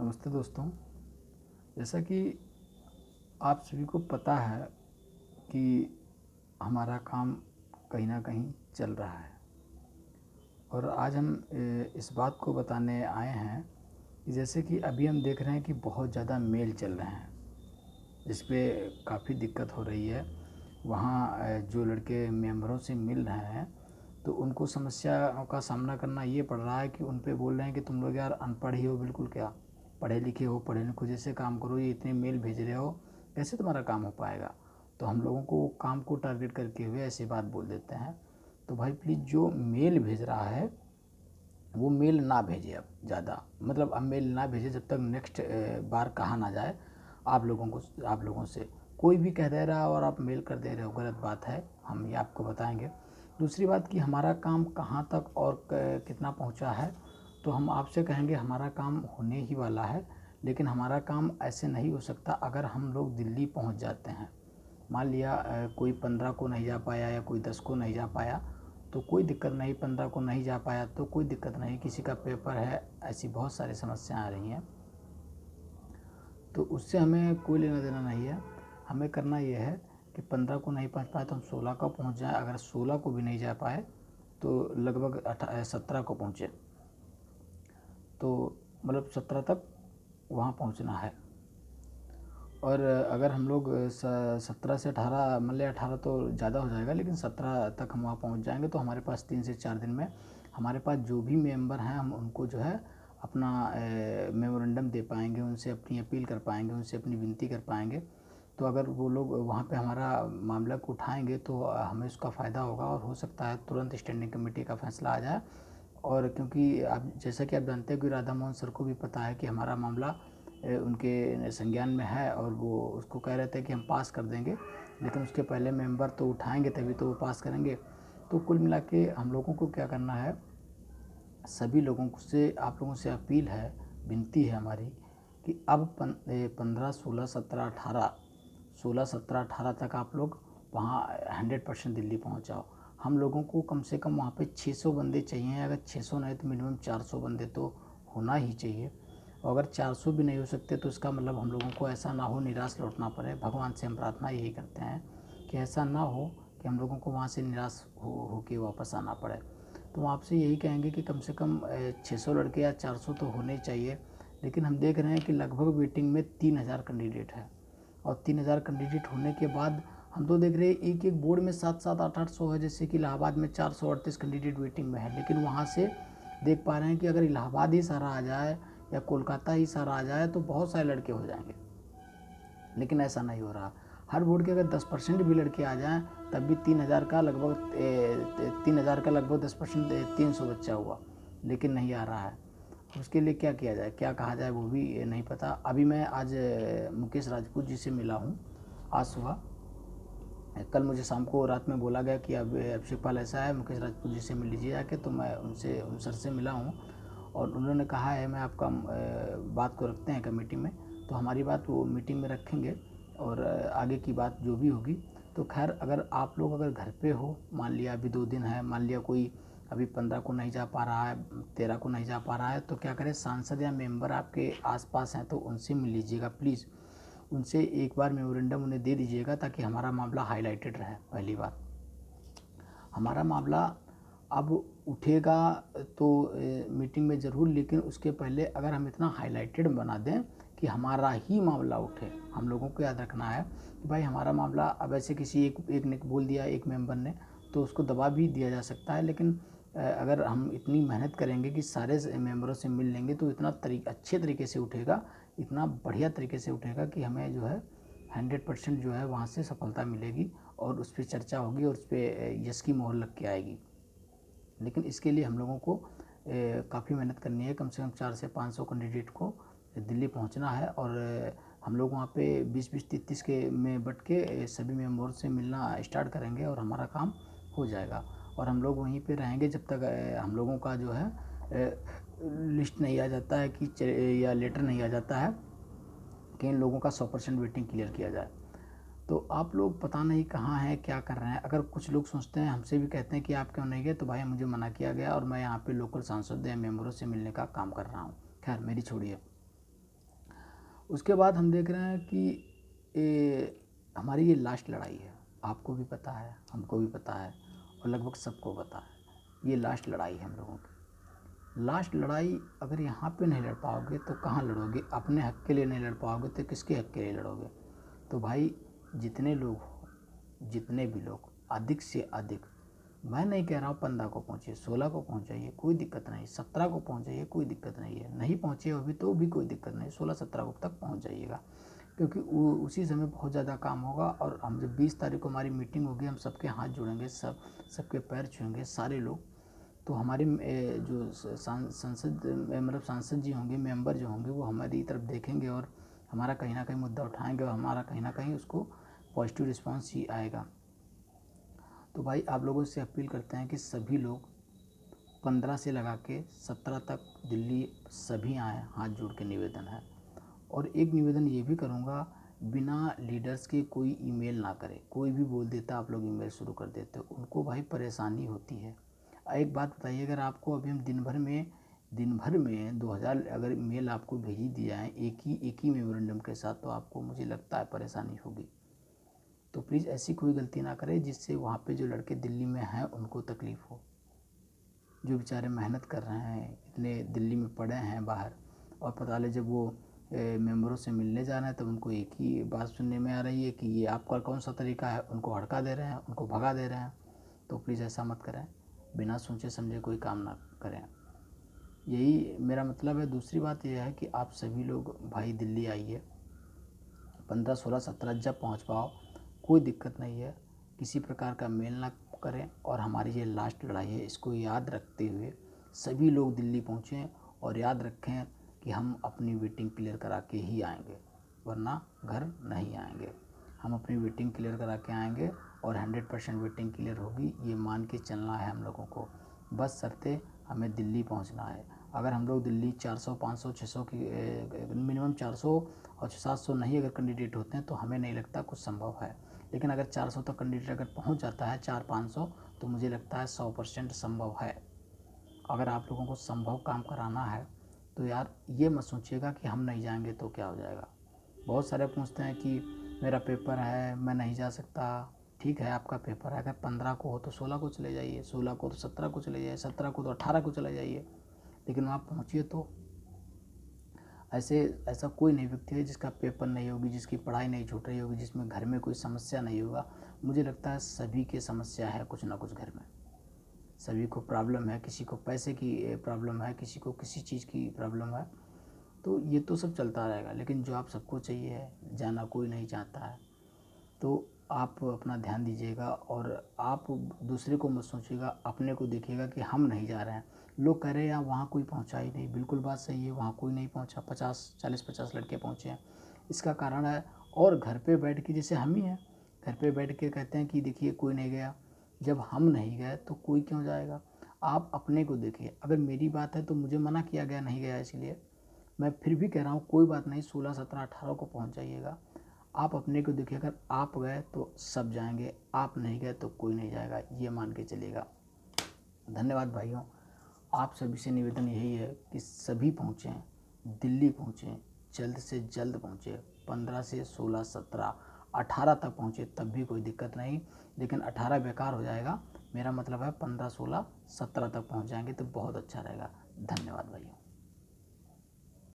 नमस्ते दोस्तों। जैसा कि आप सभी को पता है कि हमारा काम कहीं न कहीं चल रहा है और आज हम इस बात को बताने आए हैं कि जैसे कि अभी हम देख रहे हैं कि बहुत ज़्यादा मेल चल रहे हैं, जिस पे काफ़ी दिक्कत हो रही है। वहाँ जो लड़के मेंबरों से मिल रहे हैं, तो उनको समस्याओं का सामना करना ये पड़ रहा है कि उन पे बोल रहे हैं कि तुम लोग यार अनपढ़ ही हो बिल्कुल क्या, पढ़े लिखे हो, पढ़े लिखो जैसे काम करो, ये इतने मेल भेज रहे हो, कैसे तुम्हारा काम हो पाएगा। तो हम लोगों को काम को टारगेट करके हुए ऐसी बात बोल देते हैं। तो भाई प्लीज़ जो मेल भेज रहा है वो मेल ना भेजे, अब ज़्यादा मतलब अब मेल ना भेजे जब तक नेक्स्ट बार कहा ना जाए आप लोगों से। कोई भी कह दे रहा है और आप मेल कर दे रहे हो, गलत बात है, हम ये आपको बताएंगे। दूसरी बात कि हमारा काम कहाँ तक और कितना पहुँचा है, तो हम आपसे कहेंगे हमारा काम होने ही वाला है, लेकिन हमारा काम ऐसे नहीं हो सकता अगर हम लोग दिल्ली पहुँच जाते हैं। मान लिया कोई 15 को नहीं जा पाया या कोई 10 को नहीं जा पाया, तो कोई दिक्कत नहीं। 15 को नहीं जा पाया तो कोई दिक्कत नहीं, किसी का पेपर है, ऐसी बहुत सारी समस्याएं आ रही हैं, तो उससे हमें कोई लेना देना नहीं है। हमें करना ये है कि 15 को नहीं पहुंच पाए तो हम 16 का पहुंच जाए, अगर 16 को भी नहीं जा पाए तो लगभग 17 को पहुँचे, तो मतलब 17 तक वहाँ पहुँचना है। और अगर हम लोग 17 से 18, मान लिया 18 तो ज़्यादा हो जाएगा, लेकिन 17 तक हम वहाँ पहुँच जाएंगे तो हमारे पास 3 से 4 दिन में हमारे पास जो भी मेंबर हैं हम उनको जो है अपना मेमोरेंडम दे पाएंगे, उनसे अपनी अपील कर पाएंगे, उनसे अपनी विनती कर पाएंगे। तो अगर वो लोग वहाँ पे हमारा मामला को उठाएंगे तो हमें उसका फ़ायदा होगा और हो सकता है तुरंत स्टैंडिंग कमेटी का फैसला आ जाए। और क्योंकि आप जैसा कि आप जानते हैं कि राधा मोहन सर को भी पता है कि हमारा मामला उनके संज्ञान में है और वो उसको कह रहे थे कि हम पास कर देंगे, लेकिन उसके पहले मेंबर तो उठाएंगे तभी तो वो पास करेंगे। तो कुल मिला के हम लोगों को क्या करना है, सभी लोगों से, आप लोगों से अपील है, विनती है हमारी कि अब 15, 16, 17, 18, 16, 17, 18 तक आप लोग वहाँ 100% दिल्ली पहुँच जाओ। हम लोगों को कम से कम वहाँ पे 600 बंदे चाहिए, अगर 600 नहीं तो मिनिमम 400 बंदे तो होना ही चाहिए। और अगर 400 भी नहीं हो सकते तो इसका मतलब हम लोगों को ऐसा ना हो निराश लौटना पड़े। भगवान से हम प्रार्थना यही करते हैं कि ऐसा ना हो कि हम लोगों को वहाँ से निराश हो के वापस आना पड़े। तो आपसे यही कहेंगे कि कम से कम 600 लड़के या 400 तो होने चाहिए। लेकिन हम देख रहे हैं कि लगभग वेटिंग में 3000 कैंडिडेट है, और 3000 कैंडिडेट होने के बाद हम तो देख रहे हैं एक एक बोर्ड में 7-7, 8-8 सौ है। जैसे कि इलाहाबाद में 438 कैंडिडेट वेटिंग में है, लेकिन वहाँ से देख पा रहे हैं कि अगर इलाहाबाद ही सारा आ जाए या कोलकाता ही सारा आ जाए तो बहुत सारे लड़के हो जाएंगे, लेकिन ऐसा नहीं हो रहा। हर बोर्ड के अगर 10% भी लड़के आ जाएं तब भी 3000 का लगभग 10% 300 बच्चा हुआ, लेकिन नहीं आ रहा है। उसके लिए क्या किया जाए, क्या कहा जाए, वो भी नहीं पता। अभी मैं आज मुकेश राजपूत जी से मिला हूँ आज सुबह। कल मुझे शाम को रात में बोला गया कि अब अभिषेक पाल ऐसा है, मुकेश राजपूत जी से मिल लीजिए आके, तो मैं उन सर से मिला हूँ और उन्होंने कहा है मैं आपका बात को रखते हैं कमेटी में, तो हमारी बात वो मीटिंग में रखेंगे और आगे की बात जो भी होगी। तो खैर अगर आप लोग अगर घर पे हो, मान लिया अभी 2 दिन है, मान लिया कोई अभी 15 को नहीं जा पा रहा है, 13 को नहीं जा पा रहा है, तो क्या करें, सांसद या मेंबर आपके आसपास हैं तो उनसे मिल लीजिएगा प्लीज़। उनसे एक बार मेमोरेंडम उन्हें दे दीजिएगा ताकि हमारा मामला हाईलाइटेड रहे। पहली बात, हमारा मामला अब उठेगा तो मीटिंग में ज़रूर, लेकिन उसके पहले अगर हम इतना हाईलाइटेड बना दें कि हमारा ही मामला उठे। हम लोगों को याद रखना है कि भाई हमारा मामला, अब ऐसे किसी एक ने बोल दिया, एक मेंबर ने, तो उसको दबा भी दिया जा सकता है। लेकिन अगर हम इतनी मेहनत करेंगे कि सारे मेंबरों से मिल लेंगे तो इतना अच्छे तरीके से उठेगा, इतना बढ़िया तरीके से उठेगा कि हमें जो है 100% जो है वहाँ से सफलता मिलेगी और उस पर चर्चा होगी और उस पर यस की मोहर लग के आएगी। लेकिन इसके लिए हम लोगों को काफ़ी मेहनत करनी है। कम से कम 400 से 500 कैंडिडेट को दिल्ली पहुंचना है और हम लोग वहाँ पे 20-20, 30-30 के में बट के सभी मेंबर से मिलना स्टार्ट करेंगे और हमारा काम हो जाएगा। और हम लोग वहीं पे रहेंगे जब तक हम लोगों का जो है लिस्ट नहीं आ जाता है कि या लेटर नहीं आ जाता है कि इन लोगों का 100% वेटिंग क्लियर किया जाए। तो आप लोग पता नहीं कहाँ हैं, क्या कर रहे हैं। अगर कुछ लोग सोचते हैं, हमसे भी कहते हैं कि आप क्यों नहीं गए, तो भाई मुझे मना किया गया और मैं यहाँ पे लोकल सांसद या मेंबरों से मिलने का काम कर रहा हूँ। खैर मेरी छोड़िए। उसके बाद हम देख रहे हैं कि हमारी ये लास्ट लड़ाई है। आपको भी पता है, हमको भी पता है और लगभग सबको पता है, ये लास्ट लड़ाई है हम लोगों की। लास्ट लड़ाई अगर यहाँ पे नहीं लड़ पाओगे तो कहाँ लड़ोगे? अपने हक के लिए नहीं लड़ पाओगे तो किसके हक के लिए लड़ोगे? तो भाई जितने लोग हो, जितने भी लोग, अधिक से अधिक, मैं नहीं कह रहा हूँ 15 को पहुँचिए, 16 को पहुँच जाइए, कोई दिक्कत नहीं, 17 को पहुँच जाइए, कोई दिक्कत नहीं है, नहीं पहुँचे अभी तो भी कोई दिक्कत नहीं, 16-17 को तक पहुँच जाइएगा, क्योंकि उसी समय बहुत ज़्यादा काम होगा। और हम जब 20 तारीख को हमारी मीटिंग होगी, हम सबके हाथ जोड़ेंगे, सबके पैर छुएंगे सारे लोग। तो हमारे जो संसद मतलब सांसद जी होंगे, मेंबर जो होंगे, वो हमारी तरफ देखेंगे और हमारा कहीं ना कहीं मुद्दा उठाएंगे और हमारा कहीं ना कहीं उसको पॉजिटिव रिस्पांस ही आएगा। तो भाई आप लोगों से अपील करते हैं कि सभी लोग 15 से लगा के 17 तक दिल्ली सभी आएँ, हाथ जोड़ के निवेदन है। और एक निवेदन ये भी करूँगा, बिना लीडर्स के कोई ईमेल ना करे। कोई भी बोल देता आप लोग ईमेल शुरू कर देते हो, उनको भाई परेशानी होती है। एक बात बताइए, अगर आपको अभी हम दिन भर में 2000 अगर मेल आपको भेज ही दिया है एक ही मेमोरेंडम के साथ, तो आपको मुझे लगता है परेशानी होगी। तो प्लीज़ ऐसी कोई गलती ना करें जिससे वहाँ पे जो लड़के दिल्ली में हैं उनको तकलीफ़ हो, जो बेचारे मेहनत कर रहे हैं, इतने दिल्ली में पड़े हैं बाहर, और पता ले जब वो मेंबरों से मिलने जा रहे हैं तब उनको एक ही बात सुनने में आ रही है कि ये आपका कौन सा तरीका है, उनको हड़का दे रहे हैं, उनको भगा दे रहे हैं। तो प्लीज़ ऐसा मत करें, बिना सोचे समझे कोई काम ना करें, यही मेरा मतलब है। दूसरी बात यह है कि आप सभी लोग भाई दिल्ली आइए, 15, 16, 17 जब पहुंच पाओ, कोई दिक्कत नहीं है, किसी प्रकार का मेल ना करें। और हमारी ये लास्ट लड़ाई है, इसको याद रखते हुए सभी लोग दिल्ली पहुँचें और याद रखें कि हम अपनी वेटिंग क्लियर करा के ही आएंगे, वरना घर नहीं आएंगे। हम अपनी वेटिंग क्लियर करा के आएंगे और 100% वेटिंग क्लियर होगी, ये मान के चलना है हम लोगों को। बस शर्ते हमें दिल्ली पहुंचना है। अगर हम लोग दिल्ली 400, 500, 600 की मिनिमम 400 और 700 नहीं अगर कैंडिडेट होते हैं तो हमें नहीं लगता कुछ संभव है। लेकिन अगर 400 तक कैंडिडेट अगर पहुंच जाता है, 400-500, तो मुझे लगता है 100% संभव है। अगर आप लोगों को संभव काम कराना है तो यार ये मत सोचिएगा कि हम नहीं जाएंगे तो क्या हो जाएगा। बहुत सारे पूछते हैं कि मेरा पेपर है, मैं नहीं जा सकता। ठीक है, आपका पेपर है, अगर 15 को हो तो 16 को चले जाइए, 16 को तो 17 को चले जाइए, 17 को तो 18 को चले जाइए, लेकिन वहाँ पहुँचिए तो। ऐसा कोई नहीं व्यक्ति है जिसका पेपर नहीं होगी, जिसकी पढ़ाई नहीं छूट रही होगी, जिसमें घर में कोई समस्या नहीं होगा। मुझे लगता है सभी की समस्या है कुछ ना कुछ घर में, सभी को प्रॉब्लम है, किसी को पैसे की प्रॉब्लम है, किसी को किसी चीज़ की प्रॉब्लम है। तो ये तो सब चलता रहेगा, लेकिन जो आप सबको चाहिए है, जाना कोई नहीं चाहता है। तो आप अपना ध्यान दीजिएगा और आप दूसरे को मत सोचिएगा, अपने को देखिएगा कि हम नहीं जा रहे हैं। लोग कह रहे हैं यार वहाँ कोई पहुँचा ही नहीं, बिल्कुल बात सही है, वहाँ कोई नहीं पहुँचा, 40-50 लड़के पहुँचे हैं। इसका कारण है, और घर पे बैठ के, जैसे हम ही हैं, घर पे बैठ के कहते हैं कि देखिए कोई नहीं गया। जब हम नहीं गए तो कोई क्यों जाएगा? आप अपने को देखिए। अगर मेरी बात है तो मुझे मना किया गया, नहीं गया, इसलिए मैं फिर भी कह रहा हूँ कोई बात नहीं, 16, 17, 18 को पहुँच जाइएगा। आप अपने को देखिए, अगर आप गए तो सब जाएंगे, आप नहीं गए तो कोई नहीं जाएगा, ये मान के चलिएगा। धन्यवाद भाइयों। आप सभी से निवेदन यही है कि सभी पहुँचें, दिल्ली पहुँचें, जल्द से जल्द पहुँचें। 15 से 16, 17, 18 तक पहुँचे तब भी कोई दिक्कत नहीं, लेकिन 18 बेकार हो जाएगा। मेरा मतलब है 15, 16, 17 तक पहुँच जाएंगे तो बहुत अच्छा रहेगा। धन्यवाद भाइयों।